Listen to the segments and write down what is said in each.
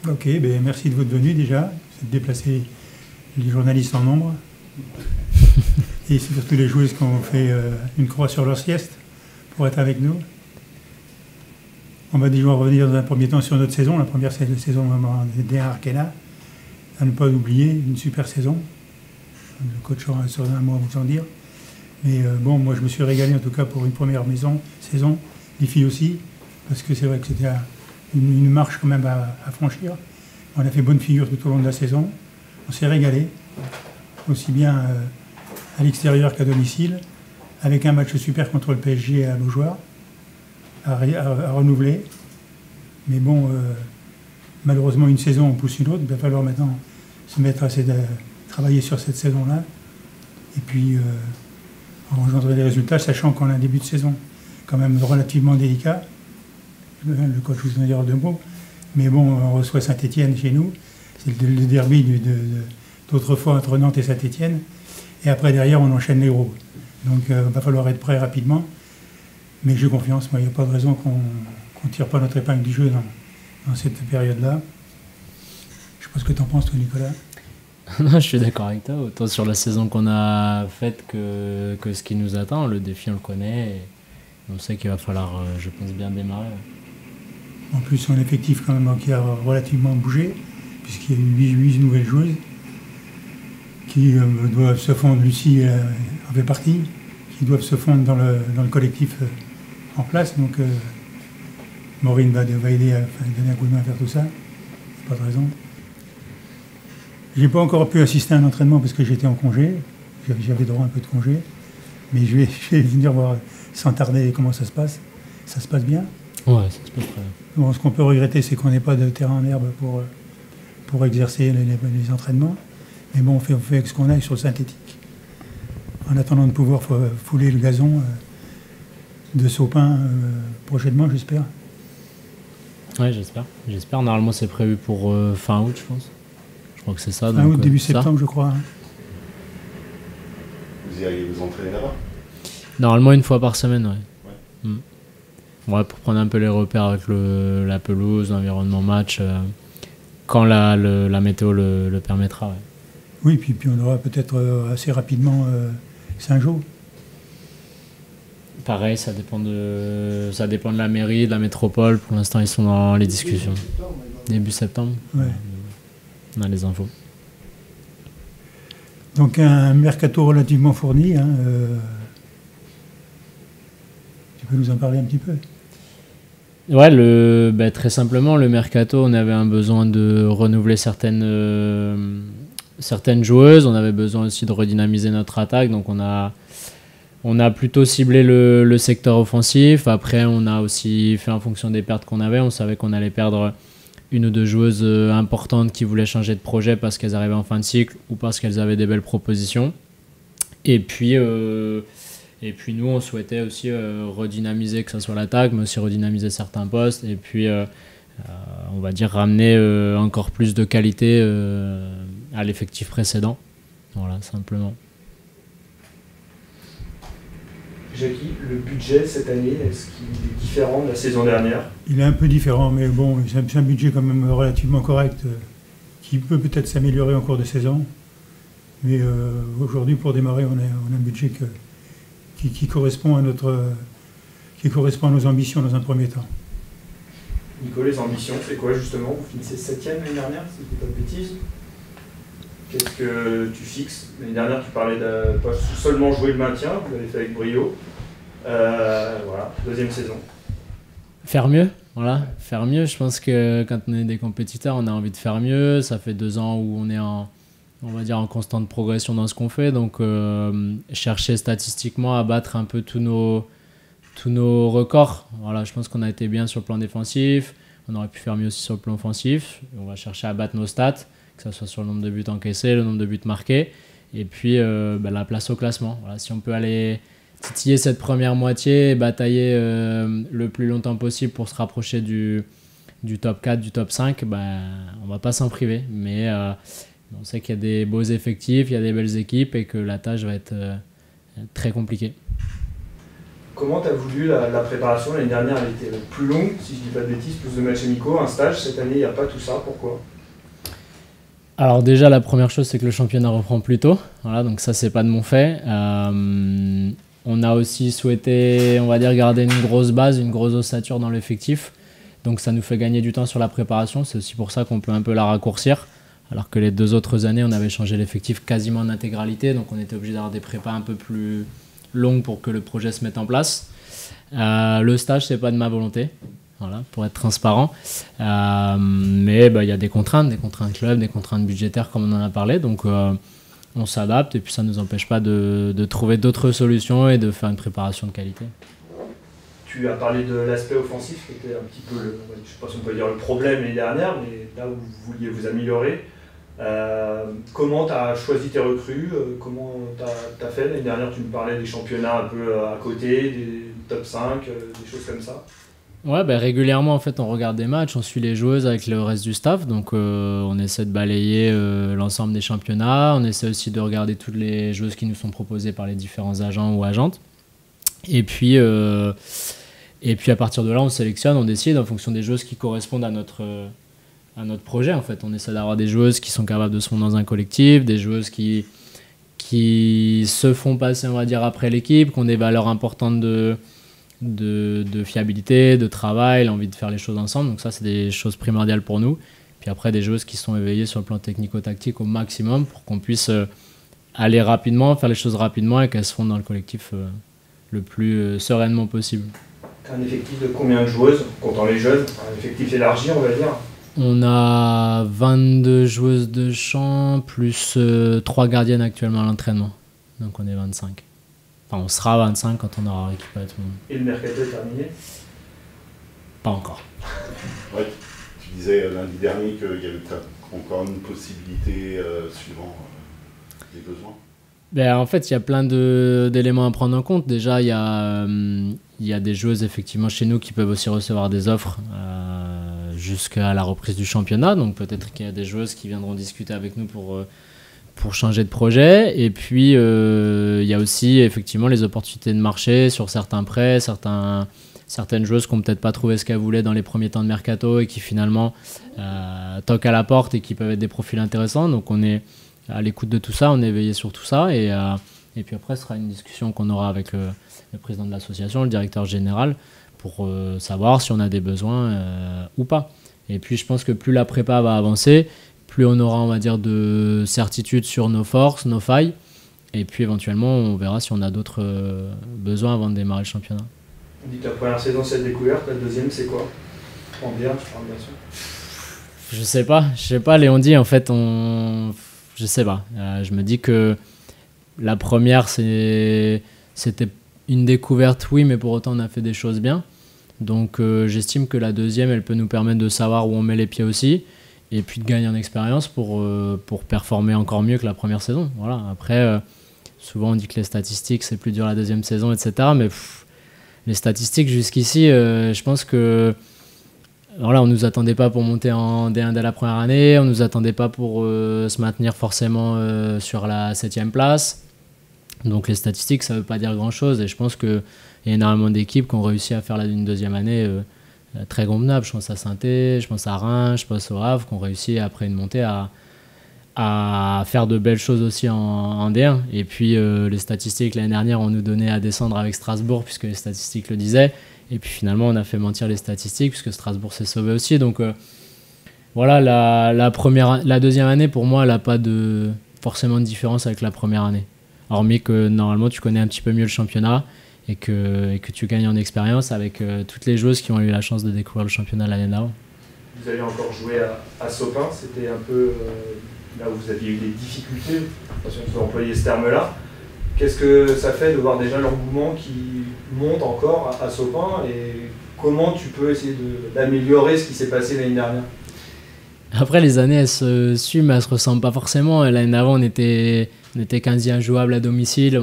Ok, ben merci de votre venue déjà. C'est de déplacer les journalistes en nombre. Et c'est surtout les joueuses qui ont fait une croix sur leur sieste pour être avec nous. On va déjà revenir dans un premier temps sur notre saison, la première saison des Arkela. À ne pas oublier, une super saison. Le coach saurait un mot vous en dire. Mais bon, moi je me suis régalé en tout cas pour une première saison, les filles aussi, parce que c'est vrai que c'était une marche quand même à franchir. On a fait bonne figure tout au long de la saison. On s'est régalé, aussi bien à l'extérieur qu'à domicile, avec un match super contre le PSG à Beaujoire, à renouveler. Mais bon, malheureusement, une saison, on pousse une autre. Il va falloir maintenant se mettre à travailler sur cette saison-là. Et puis, engendrer des résultats, sachant qu'on a un début de saison quand même relativement délicat. Le coach vous en dira deux mots. Mais bon, on reçoit Saint-Étienne chez nous. C'est le derby d'autrefois entre Nantes et Saint-Étienne. Et après, derrière, on enchaîne les gros. Donc, il va falloir être prêt rapidement. Mais j'ai confiance. Moi, il n'y a pas de raison qu'on ne tire pas notre épingle du jeu dans cette période-là. Je sais pas ce que tu en penses, toi, Nicolas. Non, je suis d'accord avec toi. Autant sur la saison qu'on a faite que ce qui nous attend. Le défi, on le connaît. Et on sait qu'il va falloir, je pense, bien démarrer. En plus, son effectif quand même qui a relativement bougé, puisqu'il y a eu 8 nouvelles joueuses qui doivent se fondre. Lucie en fait partie, qui doivent se fondre dans le collectif en place. Donc, Maureen va aider à donner un coup de main à faire tout ça. Pas de raison. J'ai pas encore pu assister à un entraînement parce que j'étais en congé. J'avais droit à un peu de congé. Mais je vais venir voir sans tarder comment ça se passe. Ça se passe bien. Ouais, ça se passe très bien. Bon, ce qu'on peut regretter, c'est qu'on n'ait pas de terrain en herbe pour exercer les entraînements. Mais bon, on fait avec ce qu'on a sur le synthétique. En attendant de pouvoir fouler le gazon de Saupin prochainement, j'espère. Ouais, j'espère. Normalement, c'est prévu pour fin août, je pense. Je crois que c'est ça. Fin août, début septembre, je crois. Hein. Vous iriez vous entraîner là-bas ? Normalement, une fois par semaine, ouais. Ouais, pour prendre un peu les repères avec la pelouse, l'environnement match, quand la météo le permettra. Ouais. Oui, puis on aura peut-être assez rapidement Saint-Jean. Pareil, ça dépend de la mairie, de la métropole. Pour l'instant, ils sont dans les discussions. Début septembre. Ouais. On a les infos. Donc un mercato relativement fourni. Hein, tu peux nous en parler un petit peu ? Ouais, très simplement, le mercato, on avait un besoin de renouveler certaines joueuses. On avait besoin aussi de redynamiser notre attaque. Donc on a plutôt ciblé le secteur offensif. Après, on a aussi fait en fonction des pertes qu'on avait. On savait qu'on allait perdre une ou deux joueuses importantes qui voulaient changer de projet parce qu'elles arrivaient en fin de cycle ou parce qu'elles avaient des belles propositions. Et puis nous, on souhaitait aussi redynamiser, que ce soit l'attaque, mais aussi redynamiser certains postes. Et puis, on va dire, ramener encore plus de qualité à l'effectif précédent. Voilà, simplement. Jackie, le budget cette année, est-ce qu'il est différent de la saison dernière ? Il est un peu différent, mais bon, c'est un budget quand même relativement correct, qui peut peut-être s'améliorer en cours de saison. Mais aujourd'hui, pour démarrer, on a un budget qui correspond à nos ambitions dans un premier temps. Nico, les ambitions, c'est quoi justement ? Vous finissez 7e l'année dernière, si je ne dis pas de bêtises. Qu'est-ce que tu fixes ? L'année dernière, tu parlais de pas seulement jouer le maintien, vous l'avez fait avec brio. Voilà, deuxième saison. Faire mieux, voilà. Faire mieux, je pense que quand on est des compétiteurs, on a envie de faire mieux. Ça fait 2 ans où on est en constante progression dans ce qu'on fait. Donc, chercher statistiquement à battre un peu tous nos records. Voilà, je pense qu'on a été bien sur le plan défensif. On aurait pu faire mieux aussi sur le plan offensif. On va chercher à battre nos stats, que ce soit sur le nombre de buts encaissés, le nombre de buts marqués. Et puis, la place au classement. Voilà, si on peut aller titiller cette première moitié, batailler le plus longtemps possible pour se rapprocher du top 4, du top 5, on va pas s'en priver. Mais on sait qu'il y a des beaux effectifs, il y a des belles équipes et que la tâche va être très compliquée. Comment tu as voulu la préparation? L'année dernière, elle était plus longue, si je dis pas de bêtises, plus de matchs amicaux, un stage. Cette année, il n'y a pas tout ça. Pourquoi? Alors déjà, la première chose, c'est que le championnat reprend plus tôt. Voilà, donc ça, c'est pas de mon fait. On a aussi souhaité, on va dire, garder une grosse base, une grosse ossature dans l'effectif. Donc ça nous fait gagner du temps sur la préparation. C'est aussi pour ça qu'on peut un peu la raccourcir. Alors que les 2 autres années, on avait changé l'effectif quasiment en intégralité. Donc on était obligé d'avoir des prépas un peu plus longues pour que le projet se mette en place. Le stage, c'est pas de ma volonté. Voilà, pour être transparent. Mais y a des contraintes club, des contraintes budgétaires comme on en a parlé. Donc on s'adapte et puis ça ne nous empêche pas de trouver d'autres solutions et de faire une préparation de qualité. Tu as parlé de l'aspect offensif qui était un petit peu, je ne sais pas si on peut dire le problème l'année dernière, mais là où vous vouliez vous améliorer. Comment tu as choisi tes recrues? Comment tu as fait? L'année dernière, tu me parlais des championnats un peu à côté, des top 5, des choses comme ça. Ouais, régulièrement en fait on regarde des matchs, on suit les joueuses avec le reste du staff, donc on essaie de balayer l'ensemble des championnats, on essaie aussi de regarder toutes les joueuses qui nous sont proposées par les différents agents ou agentes. Et puis à partir de là on sélectionne, on décide en fonction des joueuses qui correspondent à notre projet en fait. On essaie d'avoir des joueuses qui sont capables de se fondre dans un collectif, des joueuses qui se font passer on va dire après l'équipe, qui ont des valeurs importantes de fiabilité, de travail, l'envie de faire les choses ensemble. Donc ça, c'est des choses primordiales pour nous. Puis après, des joueuses qui sont éveillées sur le plan technico-tactique au maximum pour qu'on puisse aller rapidement, faire les choses rapidement et qu'elles se fondent dans le collectif le plus sereinement possible. Tu as un effectif de combien de joueuses, comptant les jeunes? Un effectif élargi, on va dire? On a 22 joueuses de champ plus 3 gardiennes actuellement à l'entraînement. Donc on est 25. Enfin, on sera 25 quand on aura récupéré tout le monde. Et le mercato est terminé? Pas encore. Ouais, tu disais lundi dernier qu'il y avait encore une possibilité suivant les besoins. En fait, il y a plein d'éléments à prendre en compte. Déjà, il y a des joueuses effectivement chez nous qui peuvent aussi recevoir des offres jusqu'à la reprise du championnat. Donc peut-être qu'il y a des joueuses qui viendront discuter avec nous pour changer de projet. Et puis, il y a aussi effectivement les opportunités de marché sur certains prêts, certaines joueuses qui n'ont peut-être pas trouvé ce qu'elles voulaient dans les premiers temps de mercato et qui finalement toquent à la porte et qui peuvent être des profils intéressants. Donc on est à l'écoute de tout ça, on est veillé sur tout ça. Et puis après, ce sera une discussion qu'on aura avec le président de l'association, le directeur général, pour savoir si on a des besoins ou pas. Et puis je pense que plus la prépa va avancer, plus on aura, on va dire, de certitude sur nos forces, nos failles. Et puis éventuellement, on verra si on a d'autres besoins avant de démarrer le championnat. On dit que la première saison, c'est la découverte. La deuxième, c'est quoi? En bien, je parle bien sûr. Je sais pas, Léon dit, en fait, je sais pas. Je me dis que la première, c'était une découverte, oui, mais pour autant, on a fait des choses bien. Donc j'estime que la deuxième, elle peut nous permettre de savoir où on met les pieds aussi. Et puis de gagner en expérience pour performer encore mieux que la première saison. Voilà. Après, souvent on dit que les statistiques, c'est plus dur la deuxième saison, etc. Mais les statistiques jusqu'ici, je pense que voilà, on ne nous attendait pas pour monter en D1 dès la première année, on ne nous attendait pas pour se maintenir forcément sur la 7e place. Donc les statistiques, ça ne veut pas dire grand-chose. Et je pense qu'il y a énormément d'équipes qui ont réussi à faire une deuxième année très convenable. Je pense à Saint-Étienne, je pense à Reims, je pense au Havre, qui ont réussi après une montée à faire de belles choses aussi en D1. Et puis les statistiques l'année dernière, on nous donnait à descendre avec Strasbourg puisque les statistiques le disaient. Et puis finalement, on a fait mentir les statistiques puisque Strasbourg s'est sauvé aussi. Donc voilà, la deuxième année, pour moi, elle n'a pas forcément de différence avec la première année. Hormis que normalement, tu connais un petit peu mieux le championnat et que tu gagnes en expérience avec toutes les joueuses qui ont eu la chance de découvrir le championnat l'année d'avant. Vous avez encore joué à Sopin, c'était un peu là où vous aviez eu des difficultés, si on peut employer ce terme-là. Qu'est-ce que ça fait de voir déjà l'engouement qui monte encore à Sopin et comment tu peux essayer d'améliorer ce qui s'est passé l'année dernière? Après, les années, elles se suivent, mais elles ne se ressemblent pas forcément. L'année d'avant, on était quasi injouable à domicile.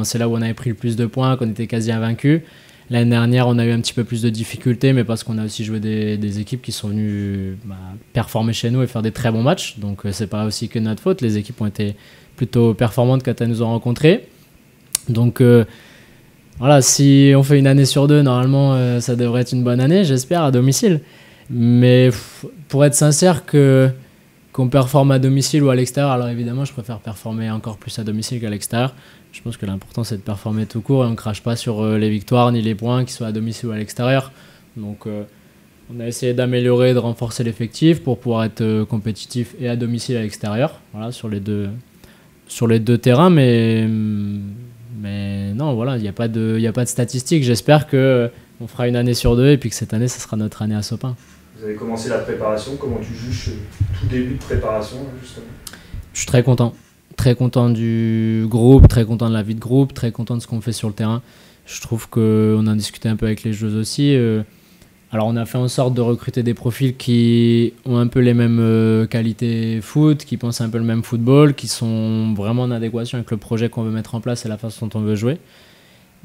C'est là où on avait pris le plus de points, qu'on était quasi invaincu. L'année dernière, on a eu un petit peu plus de difficultés, mais parce qu'on a aussi joué des équipes qui sont venues performer chez nous et faire des très bons matchs. Donc, c'est pas aussi que notre faute. Les équipes ont été plutôt performantes quand elles nous ont rencontrés. Donc, voilà, si on fait une année sur 2, normalement, ça devrait être une bonne année, j'espère, à domicile. Mais pour être sincère, qu'on performe à domicile ou à l'extérieur, alors évidemment, je préfère performer encore plus à domicile qu'à l'extérieur. Je pense que l'important, c'est de performer tout court et on ne crache pas sur les victoires ni les points, qu'ils soient à domicile ou à l'extérieur. Donc, on a essayé d'améliorer, de renforcer l'effectif pour pouvoir être compétitif et à domicile et à l'extérieur, voilà, sur les deux terrains. Mais non, voilà, il n'y a pas de statistiques. J'espère qu'on fera une année sur 2 et puis que cette année, ce sera notre année à Sopin. Vous avez commencé la préparation. Comment tu juges tout début de préparation, justement? Je suis très content. Très content du groupe, très content de la vie de groupe, très content de ce qu'on fait sur le terrain. Je trouve qu'on en discutait un peu avec les joueuses aussi. Alors on a fait en sorte de recruter des profils qui ont un peu les mêmes qualités foot, qui pensent un peu le même football, qui sont vraiment en adéquation avec le projet qu'on veut mettre en place et la façon dont on veut jouer.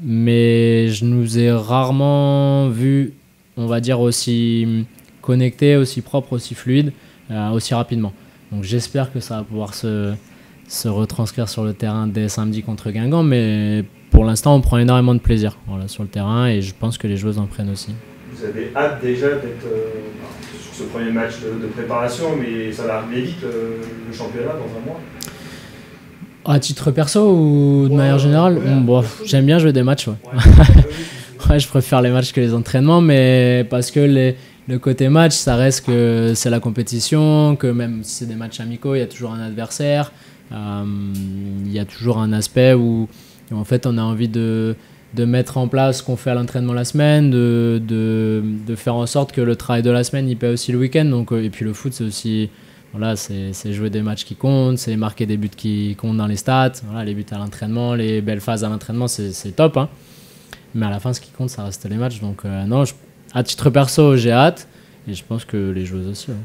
Mais je nous ai rarement vus, on va dire, aussi connectés, aussi propres, aussi fluides, aussi rapidement. Donc j'espère que ça va pouvoir se retranscrire sur le terrain dès samedi contre Guingamp, mais pour l'instant on prend énormément de plaisir, voilà, sur le terrain, et je pense que les joueuses en prennent aussi. Vous avez hâte déjà d'être sur ce premier match de préparation, mais ça va arriver vite, le championnat dans un mois? À titre perso ou de manière générale, j'aime bien jouer des matchs. Ouais. Ouais, je préfère les matchs que les entraînements, mais parce que le côté match, ça reste que c'est la compétition, que même si c'est des matchs amicaux, il y a toujours un adversaire, il y a toujours un aspect où en fait on a envie de mettre en place ce qu'on fait à l'entraînement la semaine, de faire en sorte que le travail de la semaine il paie aussi le week-end. Donc, et puis le foot, c'est aussi, voilà, c'est jouer des matchs qui comptent, c'est marquer des buts qui comptent dans les stats, voilà, les buts à l'entraînement, les belles phases à l'entraînement, c'est top, hein. Mais à la fin, ce qui compte, ça reste les matchs. Donc non, à titre perso, j'ai hâte, et je pense que les joueuses aussi. Ouais.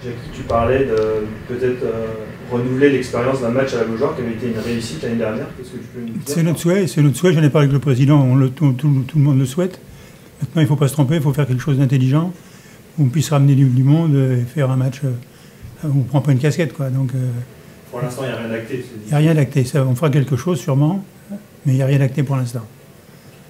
Jackie, tu parlais de peut-être renouveler l'expérience d'un match à la Beaujoire qui avait été une réussite l'année dernière. Qu'est-ce que tu peux nous dire? C'est notre souhait, j'en ai parlé avec le président, tout le monde le souhaite. Maintenant, il ne faut pas se tromper, il faut faire quelque chose d'intelligent, où on puisse ramener du monde et faire un match où on ne prend pas une casquette, quoi. Donc, pour l'instant, il n'y a rien d'acté. Il n'y a rien d'acté, on fera quelque chose sûrement, mais il n'y a rien d'acté pour l'instant.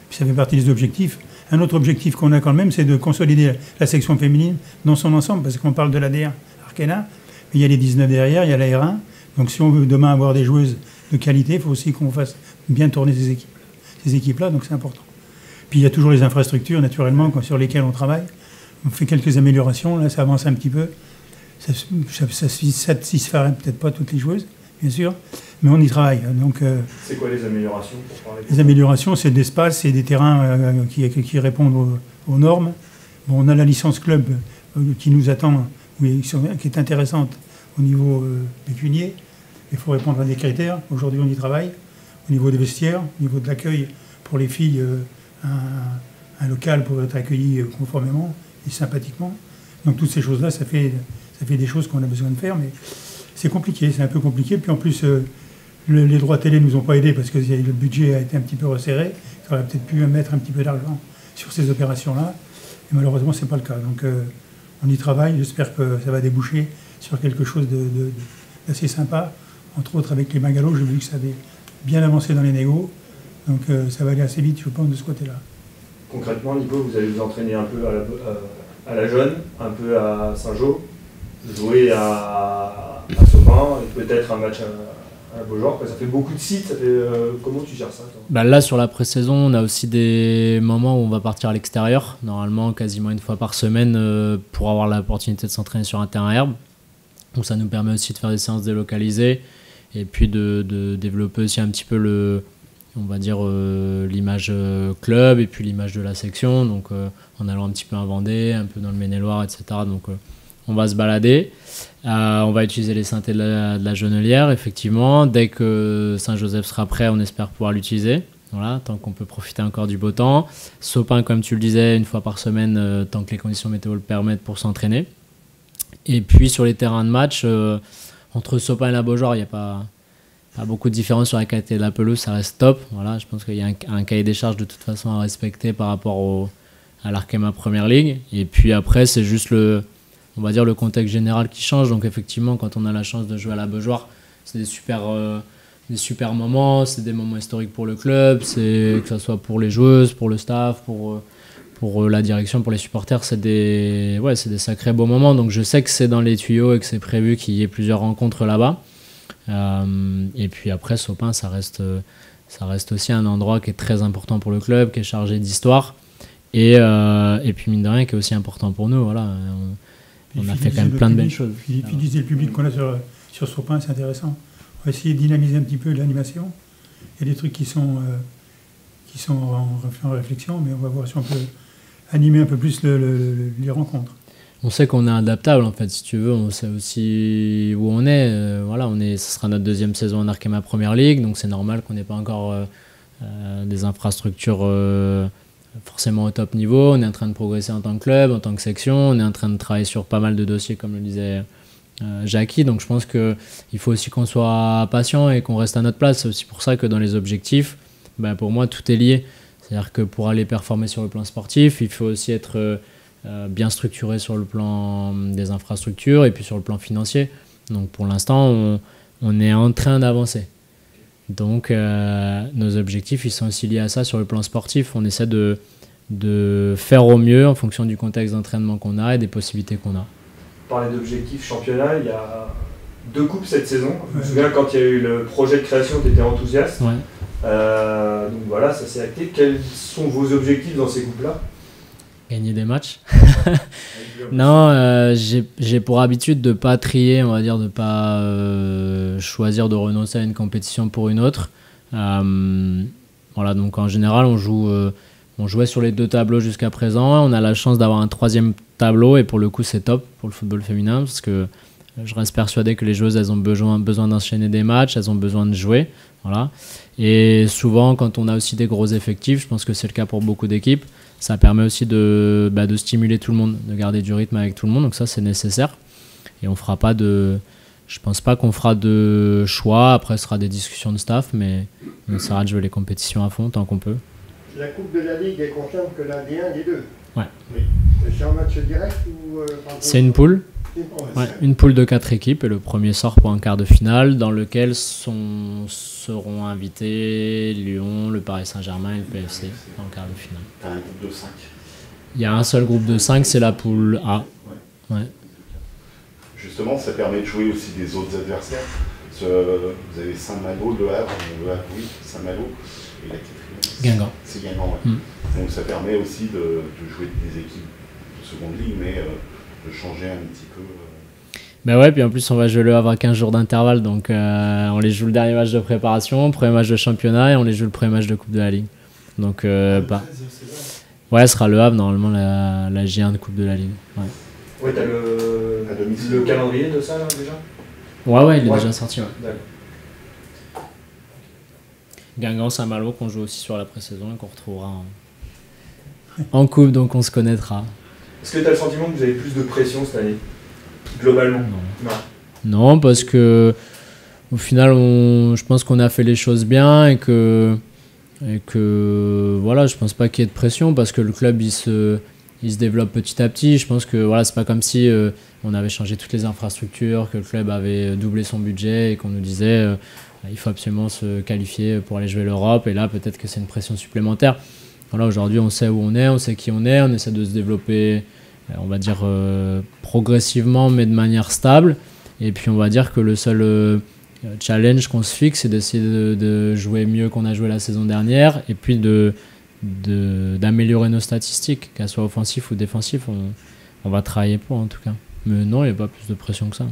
Puis ça fait partie des objectifs. Un autre objectif qu'on a quand même, c'est de consolider la section féminine dans son ensemble, parce qu'on parle de la D1 Arkena, mais il y a les 19 derrière, il y a la R1. Donc si on veut demain avoir des joueuses de qualité, il faut aussi qu'on fasse bien tourner ces équipes-là, donc c'est important. Puis il y a toujours les infrastructures, naturellement, sur lesquelles on travaille. On fait quelques améliorations, là ça avance un petit peu. Ça satisfera peut-être pas toutes les joueuses, bien sûr, mais on y travaille. Donc, c'est quoi les améliorations pour parler? Les améliorations, c'est d'espace, c'est des terrains qui répondent aux normes. Bon, on a la licence club qui nous attend, qui est intéressante au niveau pécunier. Il faut répondre à des critères. Aujourd'hui, on y travaille. Au niveau des vestiaires, au niveau de l'accueil pour les filles, un local pour être accueilli conformément et sympathiquement. Donc toutes ces choses-là, ça fait des choses qu'on a besoin de faire, mais c'est compliqué, c'est un peu compliqué. Puis en plus, les droits télé ne nous ont pas aidés parce que le budget a été un petit peu resserré. Ça aurait peut-être pu mettre un petit peu d'argent sur ces opérations-là. Et malheureusement, ce n'est pas le cas. Donc on y travaille. J'espère que ça va déboucher sur quelque chose d'assez sympa. Entre autres, avec les Magalos, j'ai vu que ça avait bien avancé dans les négos. Donc ça va aller assez vite, je pense, de ce côté-là. Concrètement, Nico, vous allez vous entraîner un peu à la Jeune, un peu à Saint-Jean, jouer à Sopin, et peut-être un match à la Beaujoire. Ça fait beaucoup de sites. Comment tu gères ça, toi? Là, sur la pré-saison, on a aussi des moments où on va partir à l'extérieur, normalement quasiment une fois par semaine, pour avoir l'opportunité de s'entraîner sur un terrain herbe. Donc ça nous permet aussi de faire des séances délocalisées et puis de développer aussi un petit peu on va dire l'image club et puis l'image de la section, donc en allant un petit peu à Vendée, un peu dans le Maine-et-Loire, etc. Donc on va se balader, on va utiliser les synthés de la Genelière, effectivement. Dès que Saint-Joseph sera prêt, on espère pouvoir l'utiliser, voilà, tant qu'on peut profiter encore du beau temps. Sopin, comme tu le disais, une fois par semaine, tant que les conditions météo le permettent, pour s'entraîner. Et puis sur les terrains de match, entre Sopin et la Beaujoire, il n'y a pas beaucoup de différence sur la qualité de la pelouse, ça reste top. Voilà, je pense qu'il y a un cahier des charges de toute façon à respecter par rapport à l'Arkema Premier League. Et puis après, c'est juste on va dire le contexte général qui change. Donc effectivement, quand on a la chance de jouer à la Beaujoire, c'est des super des super moments, c'est des moments historiques pour le club, que ce soit pour les joueuses, pour le staff, pour la direction, pour les supporters, c'est des sacrés beaux moments. Donc je sais que c'est dans les tuyaux et que c'est prévu qu'il y ait plusieurs rencontres là-bas. Et puis après, Sopin, ça reste aussi un endroit qui est très important pour le club, qui est chargé d'histoire. Et puis mine de rien, qui est aussi important pour nous. Voilà. On a fait quand même plein de belles choses. Fidéliser le public qu'on a sur Sopin, c'est intéressant. On va essayer de dynamiser un petit peu l'animation. Il y a des trucs qui sont en réflexion, mais on va voir si on peut animer un peu plus les rencontres. On sait qu'on est adaptable, en fait, si tu veux. On sait aussi où on est. Ce sera notre 2e saison en Arkema Premier League, donc c'est normal qu'on n'ait pas encore des infrastructures forcément au top niveau. On est en train de progresser en tant que club, en tant que section. On est en train de travailler sur pas mal de dossiers, comme le disait Jackie. Donc je pense qu'il faut aussi qu'on soit patient et qu'on reste à notre place. C'est aussi pour ça que dans les objectifs, pour moi, tout est lié. C'est-à-dire que pour aller performer sur le plan sportif, il faut aussi être bien structuré sur le plan des infrastructures et puis sur le plan financier. Donc pour l'instant, on est en train d'avancer. Donc nos objectifs, ils sont aussi liés à ça sur le plan sportif. On essaie de faire au mieux en fonction du contexte d'entraînement qu'on a et des possibilités qu'on a. Parler d'objectifs championnat, il y a 2 coupes cette saison. Je me souviens quand il y a eu le projet de création, tu étais enthousiaste. Ouais. Donc voilà, ça s'est acté. Quels sont vos objectifs dans ces coupes-là ? Gagner des matchs. Non, j'ai pour habitude de ne pas trier, on va dire, de ne pas choisir de renoncer à une compétition pour une autre. Donc en général, on jouait sur les 2 tableaux jusqu'à présent. On a la chance d'avoir un 3e tableau et pour le coup, c'est top pour le football féminin parce que je reste persuadé que les joueuses, elles ont besoin d'enchaîner des matchs, elles ont besoin de jouer. Voilà. Et souvent, quand on a aussi des gros effectifs, je pense que c'est le cas pour beaucoup d'équipes, ça permet aussi de stimuler tout le monde, de garder du rythme avec tout le monde. Donc ça, c'est nécessaire. Et on fera pas je pense pas qu'on fera de choix. Après, ce sera des discussions de staff, mais on essaiera de jouer les compétitions à fond tant qu'on peut. La Coupe de la Ligue, elle concerne que l'un des 1 des 2. Ouais. Oui. C'est un match direct ou c'est une poule. Ouais, une poule de 4 équipes et le premier sort pour un quart de finale dans lequel seront invités Lyon, le Paris Saint-Germain et le PFC en quart de finale. T'as un groupe de 5. Il y a un seul groupe de 5, c'est la poule A. Ouais. Justement, ça permet de jouer aussi des autres adversaires. Vous avez Saint-Malo, Le Havre, oui, Saint-Malo et la 4e. Guingamp. C'est Guingamp, ouais. Donc ça permet aussi de jouer des équipes de seconde ligue, mais de changer un petit peu. Puis en plus on va jouer Le Havre à 15 jours d'intervalle, donc on les joue le dernier match de préparation, premier match de championnat et on les joue le premier match de Coupe de la Ligue. Donc ce sera Le Havre normalement la J1 de Coupe de la Ligue. Ouais, t'as le calendrier de ça là déjà ? Ouais, il est déjà sorti. Ouais. D'accord. Guingamp, Saint-Malo qu'on joue aussi sur la pré-saison et qu'on retrouvera en coupe, donc on se connaîtra. Est-ce que tu as le sentiment que vous avez plus de pression cette année, globalement ? Non, parce que au final, je pense qu'on a fait les choses bien et que voilà, je pense pas qu'il y ait de pression parce que le club il se développe petit à petit. Je pense que voilà, c'est pas comme si on avait changé toutes les infrastructures, que le club avait doublé son budget et qu'on nous disait il faut absolument se qualifier pour aller jouer l'Europe et là peut-être que c'est une pression supplémentaire. Voilà, aujourd'hui on sait où on sait qui on essaie de se développer, on va dire progressivement mais de manière stable. Et puis on va dire que le seul challenge qu'on se fixe, c'est d'essayer de jouer mieux qu'on a joué la saison dernière et puis d'améliorer nos statistiques, qu'elles soient offensives ou défensives. On va travailler pour en tout cas. Mais non, il n'y a pas plus de pression que ça.